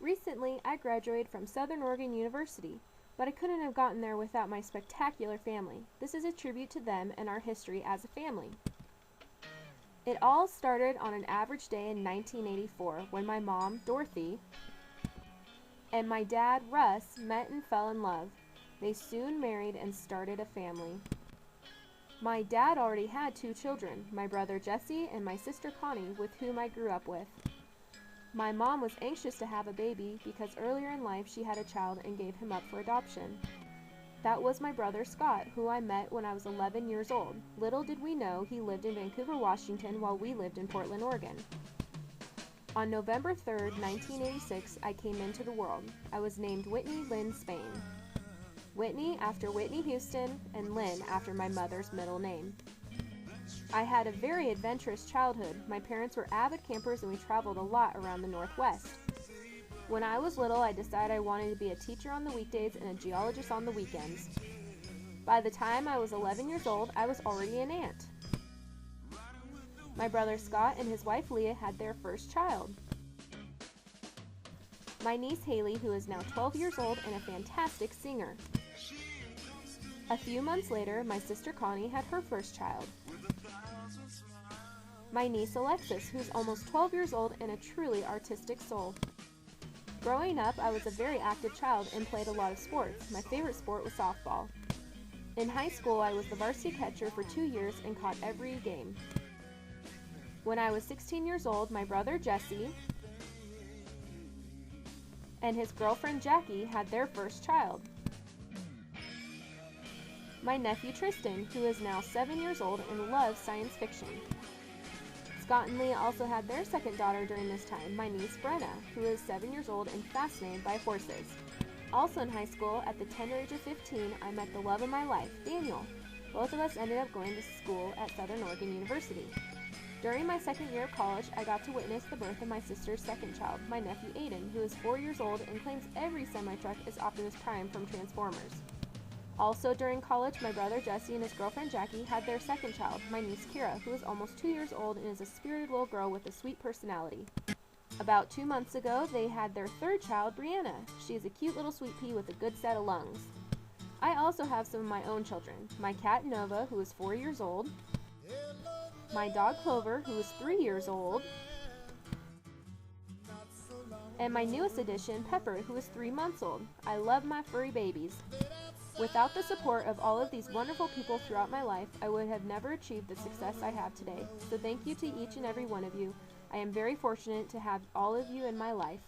Recently, I graduated from Southern Oregon University, but I couldn't have gotten there without my spectacular family. This is a tribute to them and our history as a family. It all started on an average day in 1984 when my mom, Dorothy, and my dad, Russ, met and fell in love. They soon married and started a family. My dad already had 2 children, my brother Jesse and my sister Connie, with whom I grew up with. My mom was anxious to have a baby because earlier in life she had a child and gave him up for adoption. That was my brother Scott, who I met when I was 11 years old. Little did we know he lived in Vancouver, Washington, while we lived in Portland, Oregon. On November 3rd, 1986, I came into the world. I was named Whitney Lynn Spain. Whitney after Whitney Houston, and Lynn after my mother's middle name. I had a very adventurous childhood. My parents were avid campers and we traveled a lot around the Northwest. When I was little, I decided I wanted to be a teacher on the weekdays and a geologist on the weekends. By the time I was 11 years old, I was already an aunt. My brother Scott and his wife Leah had their first child. My niece Haley, who is now 12 years old and a fantastic singer. A few months later, my sister Connie had her first child. My niece Alexis, who's almost 12 years old and a truly artistic soul. Growing up, I was a very active child and played a lot of sports. My favorite sport was softball. In high school, I was the varsity catcher for 2 years and caught every game. When I was 16 years old, my brother Jesse and his girlfriend Jackie had their first child. My nephew Tristan, who is now 7 years old and loves science fiction. Scott and Leah also had their second daughter during this time, my niece Brenna, who is 7 years old and fascinated by horses. Also in high school, at the tender age of 15, I met the love of my life, Daniel. Both of us ended up going to school at Southern Oregon University. During my second year of college, I got to witness the birth of my sister's second child, my nephew Aiden, who is 4 years old and claims every semi-truck is Optimus Prime from Transformers. Also during college, my brother Jesse and his girlfriend Jackie had their second child, my niece Kira, who is almost 2 years old and is a spirited little girl with a sweet personality. About 2 months ago, they had their third child, Brianna. She is a cute little sweet pea with a good set of lungs. I also have some of my own children, my cat Nova, who is 4 years old, my dog Clover, who is 3 years old, and my newest addition, Pepper, who is 3 months old. I love my furry babies. Without the support of all of these wonderful people throughout my life, I would have never achieved the success I have today. So thank you to each and every one of you. I am very fortunate to have all of you in my life.